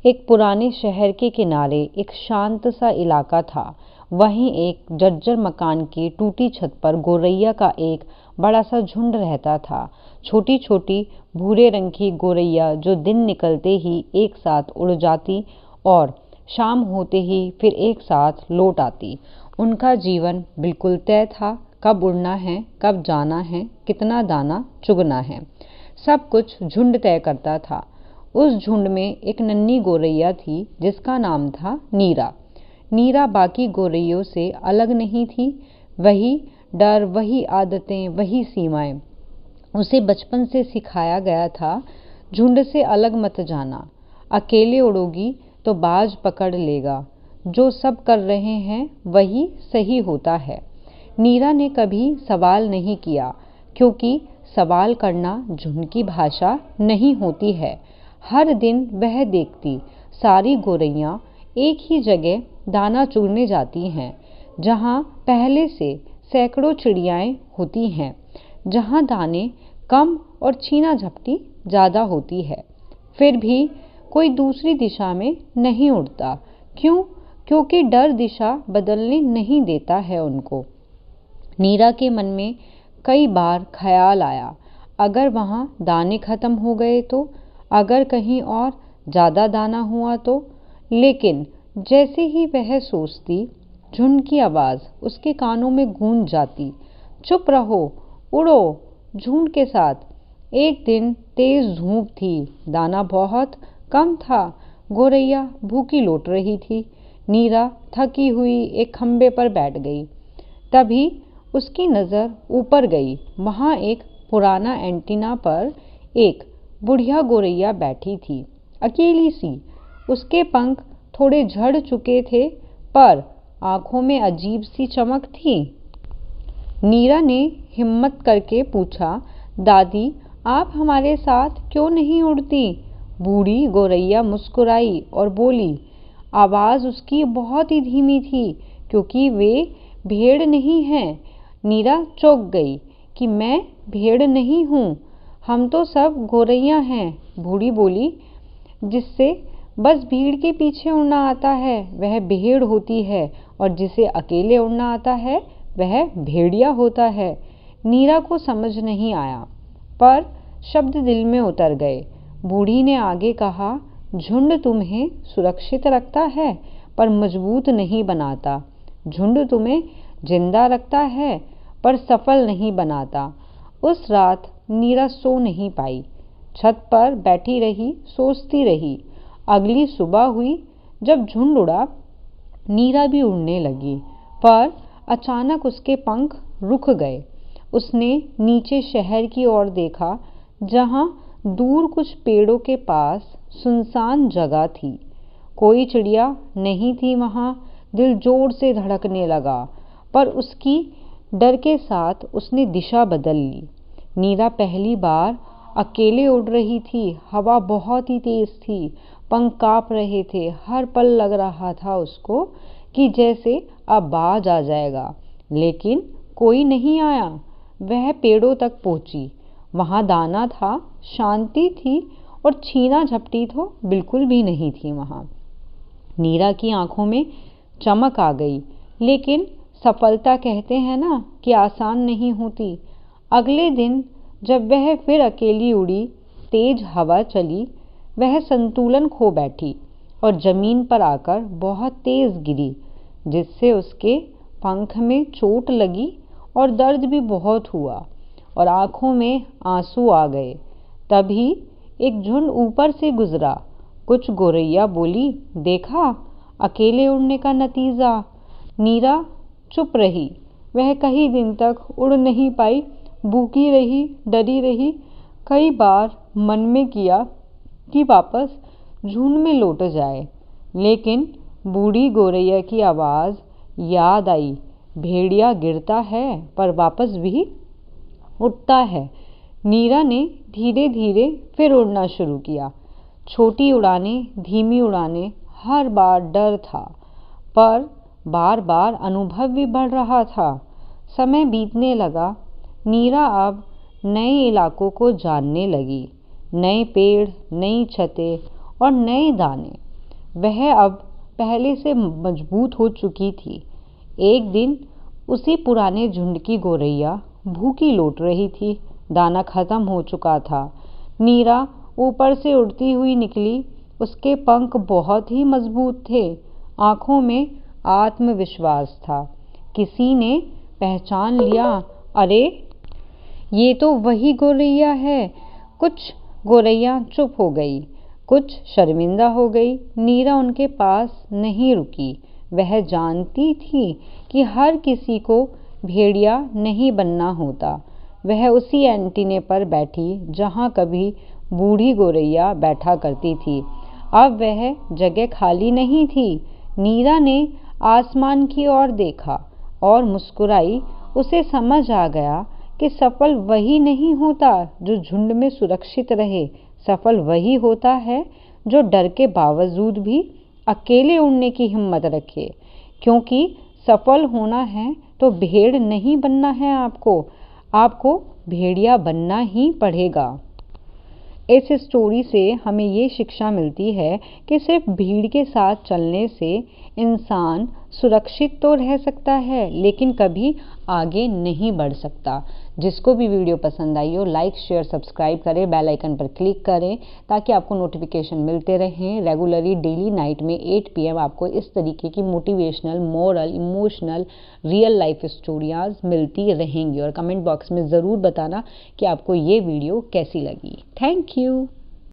एक पुराने शहर के किनारे एक शांत सा इलाका था। वहीं एक जर्जर मकान की टूटी छत पर गोरैया का एक बड़ा सा झुंड रहता था। छोटी छोटी भूरे रंग की गोरैया जो दिन निकलते ही एक साथ उड़ जाती और शाम होते ही फिर एक साथ लौट आती। उनका जीवन बिल्कुल तय था, कब उड़ना है, कब जाना है, कितना दाना चुगना है, सब कुछ झुंड तय करता था। उस झुंड में एक नन्ही गोरैया थी जिसका नाम था नीरा। नीरा बाकी गोरैयों से अलग नहीं थी। वही डर, वही आदतें, वही सीमाएं उसे बचपन से सिखाया गया था। झुंड से अलग मत जाना, अकेले उड़ोगी तो बाज पकड़ लेगा, जो सब कर रहे हैं वही सही होता है। नीरा ने कभी सवाल नहीं किया, क्योंकि सवाल करना झुंड की भाषा नहीं होती है। हर दिन वह देखती सारी गोरैयां एक ही जगह दाना चुगने जाती हैं, जहां पहले से सैकड़ों चिड़ियाएं होती हैं, जहां दाने कम और छीना झपटी ज़्यादा होती है। फिर भी कोई दूसरी दिशा में नहीं उड़ता। क्यों? क्योंकि डर दिशा बदलने नहीं देता है उनको। नीरा के मन में कई बार ख्याल आया, अगर वहाँ दाने खत्म हो गए तो, अगर कहीं और ज़्यादा दाना हुआ तो। लेकिन जैसे ही वह सोचती, झुंड की आवाज़ उसके कानों में गूंज जाती, चुप रहो, उड़ो झुंड के साथ। एक दिन तेज धूप थी, दाना बहुत कम था, गोरैया भूखी लौट रही थी। नीरा थकी हुई एक खंबे पर बैठ गई। तभी उसकी नज़र ऊपर गई। वहाँ एक पुराना एंटीना पर एक बुढ़िया गोरैया बैठी थी, अकेली सी। उसके पंख थोड़े झड़ चुके थे, पर आंखों में अजीब सी चमक थी। नीरा ने हिम्मत करके पूछा, दादी, आप हमारे साथ क्यों नहीं उड़ती? बूढ़ी गोरैया मुस्कुराई और बोली। आवाज़ उसकी बहुत ही धीमी थी, क्योंकि वे भेड़ नहीं हैं। नीरा चौंक गई कि मैं भेड़ नहीं हूँ, हम तो सब गोरैया हैं। बूढ़ी बोली, जिससे बस भीड़ के पीछे उड़ना आता है वह भेड़ होती है, और जिसे अकेले उड़ना आता है वह भेड़िया होता है। नीरा को समझ नहीं आया, पर शब्द दिल में उतर गए। बूढ़ी ने आगे कहा, झुंड तुम्हें सुरक्षित रखता है पर मजबूत नहीं बनाता। झुंड तुम्हें जिंदा रखता है पर सफल नहीं बनाता। उस रात नीरा सो नहीं पाई, छत पर बैठी रही, सोचती रही। अगली सुबह हुई, जब झुंड उड़ा, नीरा भी उड़ने लगी, पर अचानक उसके पंख रुक गए। उसने नीचे शहर की ओर देखा, जहां दूर कुछ पेड़ों के पास सुनसान जगह थी। कोई चिड़िया नहीं थी वहां। दिल जोर से धड़कने लगा, पर उसकी डर के साथ उसने दिशा बदल ली। नीरा पहली बार अकेले उड़ रही थी। हवा बहुत ही तेज थी, पंख कांप रहे थे। हर पल लग रहा था उसको कि जैसे अब बाज आ जाएगा, लेकिन कोई नहीं आया। वह पेड़ों तक पहुंची। वहां दाना था, शांति थी, और छीना झपटी तो बिल्कुल भी नहीं थी वहां। नीरा की आंखों में चमक आ गई, लेकिन सफलता कहते हैं ना कि आसान नहीं होती। अगले दिन जब वह फिर अकेली उड़ी, तेज हवा चली, वह संतुलन खो बैठी और जमीन पर आकर बहुत तेज गिरी, जिससे उसके पंख में चोट लगी और दर्द भी बहुत हुआ और आंखों में आंसू आ गए। तभी एक झुंड ऊपर से गुजरा। कुछ गोरैया बोली, देखा अकेले उड़ने का नतीजा। नीरा चुप रही। वह कई दिन तक उड़ नहीं पाई, भूखी रही, डरी रही। कई बार मन में किया कि वापस झुंड में लौट जाए, लेकिन बूढ़ी गोरैया की आवाज़ याद आई, भेड़िया गिरता है पर वापस भी उठता है। नीरा ने धीरे धीरे फिर उड़ना शुरू किया। छोटी उड़ानें, धीमी उड़ानें, हर बार डर था, पर बार बार अनुभव भी बढ़ रहा था। समय बीतने लगा। नीरा अब नए इलाकों को जानने लगी। नए पेड़, नई छतें और नए दाने। वह अब पहले से मजबूत हो चुकी थी। एक दिन उसी पुराने झुंड की गोरैया भूखी लौट रही थी। दाना खत्म हो चुका था। नीरा ऊपर से उड़ती हुई निकली। उसके पंख बहुत ही मजबूत थे। आंखों में आत्मविश्वास था। किसी ने पहचान लिया, अरे ये तो वही गोरैया है। कुछ गोरैया चुप हो गई, कुछ शर्मिंदा हो गई। नीरा उनके पास नहीं रुकी। वह जानती थी कि हर किसी को भेड़िया नहीं बनना होता। वह उसी एंटीने पर बैठी जहाँ कभी बूढ़ी गोरैया बैठा करती थी। अब वह जगह खाली नहीं थी। नीरा ने आसमान की ओर देखा और मुस्कुराई। उसे समझ आ गया कि सफल वही नहीं होता जो झुंड में सुरक्षित रहे। सफल वही होता है जो डर के बावजूद भी अकेले उड़ने की हिम्मत रखे। क्योंकि सफल होना है तो भेड़ नहीं बनना है, आपको भेड़िया बनना ही पड़ेगा। इस स्टोरी से हमें ये शिक्षा मिलती है कि सिर्फ भीड़ के साथ चलने से इंसान सुरक्षित तो रह सकता है, लेकिन कभी आगे नहीं बढ़ सकता। जिसको भी वीडियो पसंद आई हो, लाइक शेयर सब्सक्राइब करें, बेल आइकन पर क्लिक करें ताकि आपको नोटिफिकेशन मिलते रहें। रेगुलरली डेली नाइट में 8 PM आपको इस तरीके की motivational, moral, emotional, real life स्टोरियाज मिलती रहेंगी। और कमेंट बॉक्स में ज़रूर बताना कि आपको ये वीडियो कैसी लगी। Thank you.